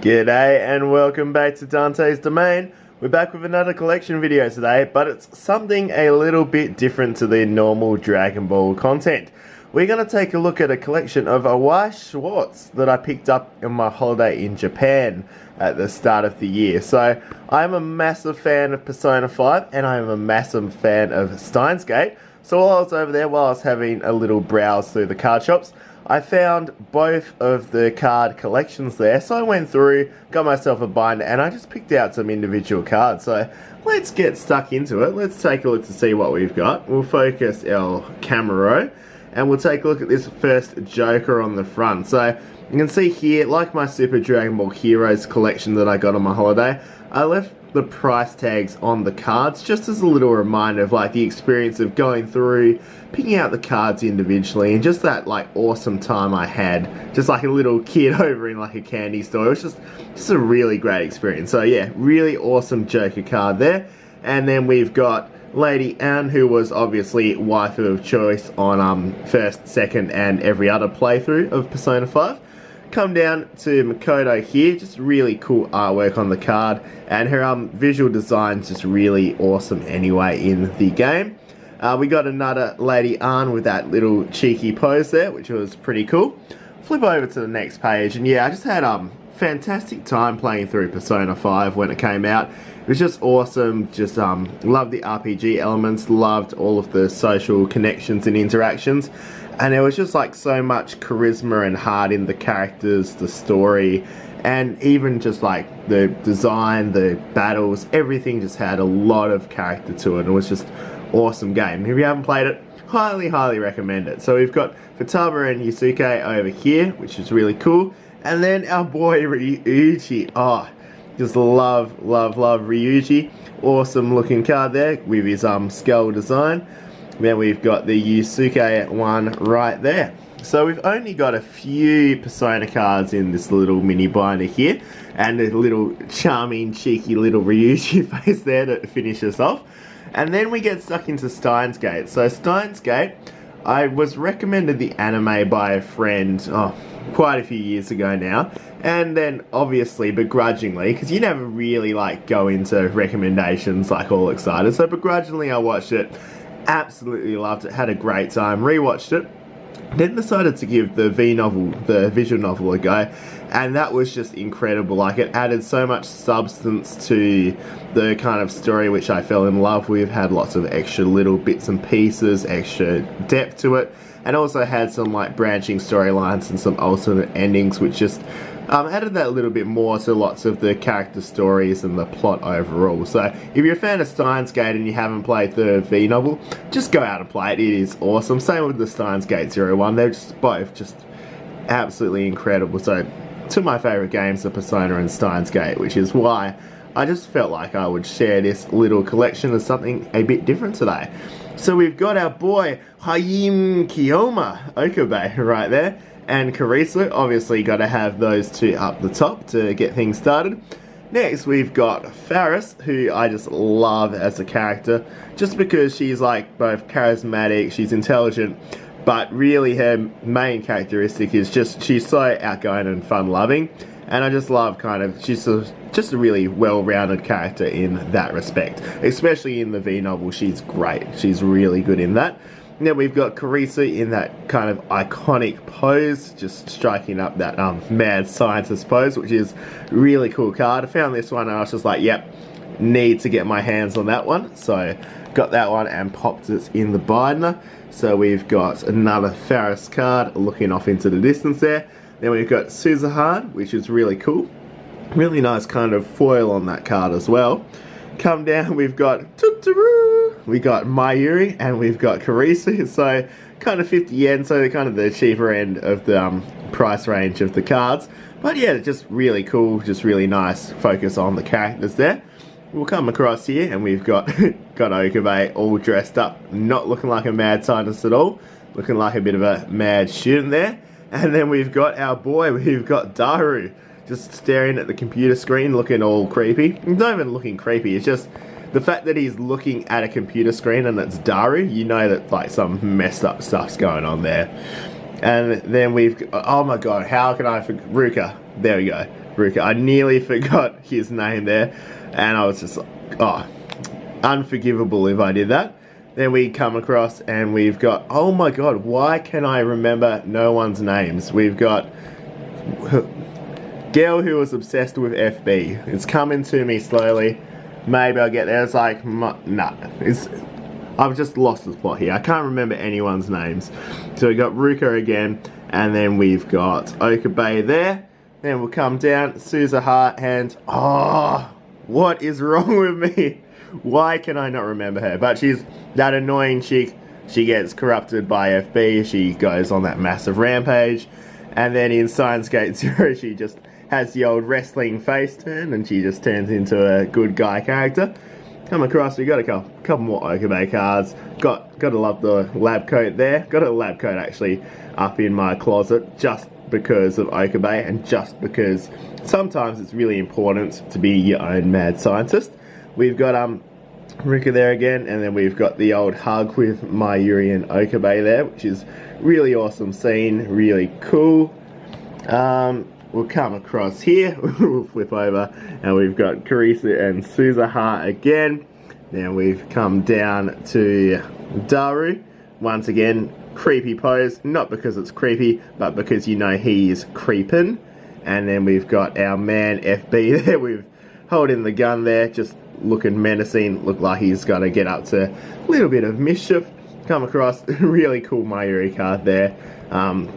G'day and welcome back to Dante's Domain. We're back with another collection video today, but it's something a little bit different to the normal Dragon Ball content. We're going to take a look at a collection of Weiss Schwarz that I picked up on my holiday in Japan at the start of the year. So I'm a massive fan of Persona 5 and I'm a massive fan of Steins Gate. So while I was over there, while I was having a little browse through the card shops, I found both of the card collections there, so I went through, got myself a binder, and I just picked out some individual cards. So let's get stuck into it. Let's take a look to see what we've got. We'll focus our camera, and we'll take a look at this first Joker on the front. So you can see here, like my Super Dragon Ball Heroes collection that I got on my holiday, I left the price tags on the cards just as a little reminder of like the experience of going through, picking out the cards individually, and just that like awesome time I had just like a little kid over in like a candy store. It was just a really great experience. So yeah, really awesome Joker card there. And then we've got Lady Anne, who was obviously waifu of choice on first, second and every other playthrough of Persona 5. Come down to Makoto here, just really cool artwork on the card, and her visual design is just really awesome anyway in the game. We got another Lady Anne with that little cheeky pose there, which was pretty cool. Flip over to the next page, and yeah, I just had fantastic time playing through Persona 5 when it came out. It was just awesome, just loved the RPG elements, loved all of the social connections and interactions. And there was just like so much charisma and heart in the characters, the story, and even just like the design, the battles, everything just had a lot of character to it. It was just awesome game. If you haven't played it, highly recommend it. So we've got Futaba and Yusuke over here, which is really cool. And then our boy Ryuji. Oh, just love Ryuji. Awesome looking card there with his skull design. Then we've got the Yusuke one right there. So we've only got a few Persona cards in this little mini binder here, and a little charming, cheeky little Ryuji face there to finish us off. And then we get stuck into Steins Gate. So Steins Gate, I was recommended the anime by a friend quite a few years ago now, and then obviously begrudgingly, because you never really like go into recommendations like all excited, so begrudgingly I watched it. Absolutely loved it, had a great time, rewatched it, then decided to give the visual novel a go, and that was just incredible. Like, it added so much substance to the kind of story which I fell in love with, had lots of extra little bits and pieces, extra depth to it, and also had some like branching storylines and some alternate endings which just added that little bit more to lots of the character stories and the plot overall. So if you're a fan of Steins Gate and you haven't played the V novel, just go out and play it. It is awesome. Same with the Steins Gate 01. They're just both just absolutely incredible. So two of my favourite games are Persona and Steins Gate, which is why I just felt like I would share this little collection as something a bit different today. So we've got our boy Hayim Kiyoma Okabe right there, and Karisu. Obviously got to have those two up the top to get things started. Next we've got Faris, who I just love as a character, just because she's like both charismatic, she's intelligent, but really her main characteristic is just she's so outgoing and fun-loving, and I just love she's just a really well-rounded character in that respect. Especially in the V novel, she's great. She's really good in that. Now we've got Karisu in that kind of iconic pose, just striking up that mad scientist pose, which is really cool card. I found this one and I was just like, yep, need to get my hands on that one. So got that one and popped it in the binder. So we've got another Faris card looking off into the distance there. Then we've got Suzuhan, which is really cool. Really nice kind of foil on that card as well. Come down, we've got Totoro, we got Mayuri, and we've got Karisu. So kind of 50 yen, so kind of the cheaper end of the price range of the cards. But yeah, just really cool, just really nice focus on the characters there. We'll come across here and we've got Okabe all dressed up, not looking like a mad scientist at all, looking like a bit of a mad student there. And then we've got our boy, we've got Daru, just staring at the computer screen looking all creepy. He's not even looking creepy, it's just the fact that he's looking at a computer screen and it's Daru, you know that like some messed up stuff's going on there. And then we've, oh my god, how can I forget, Ruka, there we go, Ruka, I nearly forgot his name there, and I was just like, oh, unforgivable if I did that. Then we come across and we've got, oh my god, why can I remember no one's names? We've got girl who was obsessed with FB. It's coming to me slowly. Maybe I'll get there. It's like, nah, I've just lost the plot here. I can't remember anyone's names. So we got Ruka again, and then we've got Okabe there. Then we'll come down, Suzuha, and oh, what is wrong with me? Why can I not remember her? But she's that annoying chick. She gets corrupted by FB. She goes on that massive rampage. And then in Steins Gate 0, she just has the old wrestling face turn, and she just turns into a good guy character. Come across, we got a couple more Okabe cards. Gotta love the lab coat there. Got a lab coat actually up in my closet just because of Okabe, and just because sometimes it's really important to be your own mad scientist. We've got Ruka there again, and then we've got the old hug with Mayuri and Okabe there, which is really awesome scene, really cool. We'll come across here, we'll flip over, and we've got Karisa and Suzuha again. Then we've come down to Daru. Once again, creepy pose, not because it's creepy, but because you know he is creepin'. And then we've got our man FB there, we've holding the gun there, just looking menacing, look like he's gonna get up to a little bit of mischief. Come across, really cool Mayuri card there.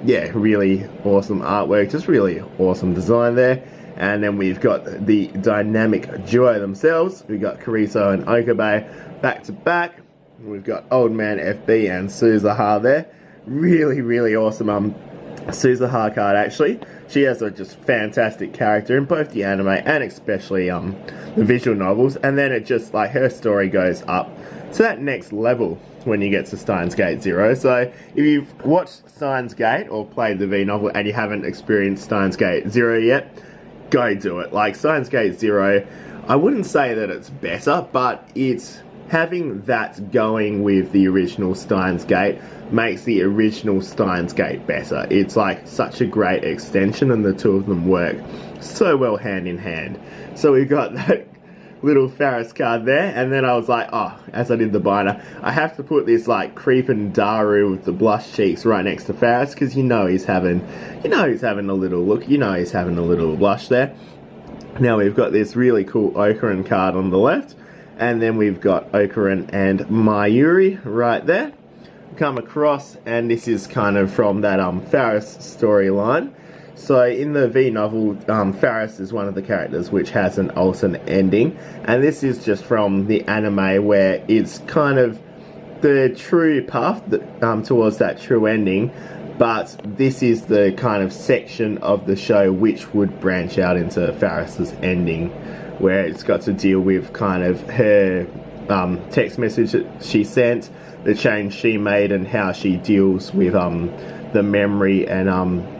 Yeah, really awesome artwork, just really awesome design there. And then we've got the dynamic duo themselves. We've got Kariso and Okabe back to back. We've got Old Man FB and Suzuha there. Really awesome Suzuha card actually. She has a just fantastic character in both the anime and especially the visual novels. And then it just, like, her story goes up to that next level when you get to Steins Gate 0. So if you've watched Steins Gate or played the V novel and you haven't experienced Steins Gate 0 yet, go do it. Like, Steins Gate 0, I wouldn't say that it's better, but it's having that going with the original Steins Gate makes the original Steins Gate better. It's like such a great extension, and the two of them work so well hand in hand. So we've got that little Faris card there, and then I was like, oh, as I did the binder, I have to put this like creeping Daru with the blush cheeks right next to Faris, because you know he's having a little look, you know he's having a little blush there. Now we've got this really cool Okaran card on the left, and then we've got Okaran and Mayuri right there. Come across, and this is kind of from that Faris storyline. So in the V novel, Faris is one of the characters which has an alternate ending, and this is just from the anime where it's kind of the true path that, towards that true ending, but this is the kind of section of the show which would branch out into Faris's ending, where it's got to deal with kind of her text message that she sent, the change she made, and how she deals with the memory and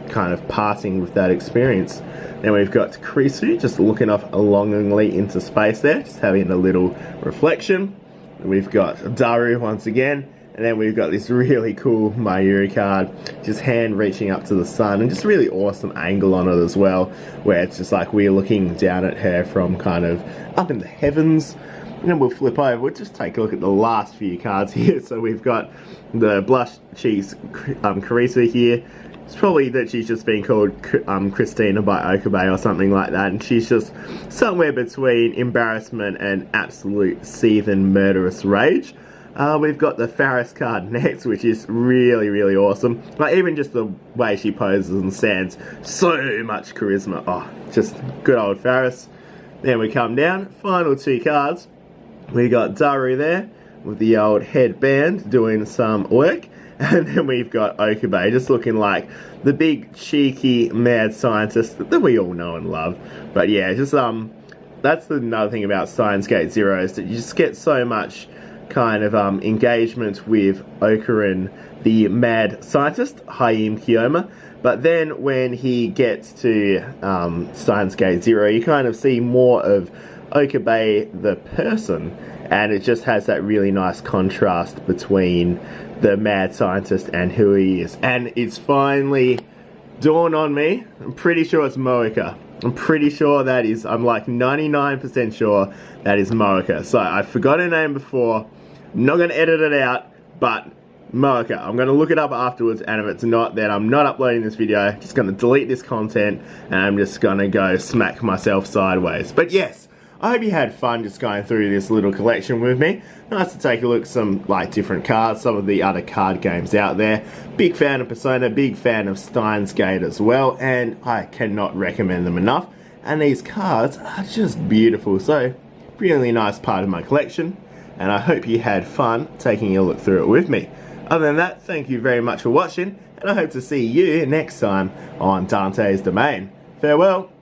kind of passing with that experience. Then we've got Krisu just looking off longingly into space there, just having a little reflection. We've got Daru once again, and then we've got this really cool Mayuri card, just hand reaching up to the sun, and just really awesome angle on it as well, where it's just like we're looking down at her from kind of up in the heavens. And then we'll flip over, we'll just take a look at the last few cards here. So we've got the blush cheeks Karisa here. It's probably that she's just been called Christina by Okabe or something like that, and she's just somewhere between embarrassment and absolute seething murderous rage. We've got the Faris card next, which is really awesome. Like, even just the way she poses and stands, so much charisma. Oh, just good old Faris. Then we come down, final two cards. We got Daru there with the old headband doing some work, and then we've got Okabe just looking like the big cheeky mad scientist that we all know and love. But yeah, just that's another thing about Steins Gate 0 is that you just get so much kind of engagement with Okaran, the mad scientist, Haim Kiyoma. But then when he gets to Steins Gate 0, you kind of see more of Okabe the person, and it just has that really nice contrast between the mad scientist and who he is. And it's finally dawned on me, I'm pretty sure it's Moeka. I'm pretty sure that is, I'm like 99% sure that is Moeka. So I forgot her name before, I'm not going to edit it out, but Moeka. I'm going to look it up afterwards, and if it's not, then I'm not uploading this video. Just going to delete this content, and I'm just going to go smack myself sideways. But yes, I hope you had fun just going through this little collection with me. Nice to take a look at some like different cards, some of the other card games out there. Big fan of Persona, big fan of Steins Gate as well, and I cannot recommend them enough. And these cards are just beautiful, so really nice part of my collection, and I hope you had fun taking a look through it with me. Other than that, thank you very much for watching, and I hope to see you next time on Dante's Domain. Farewell.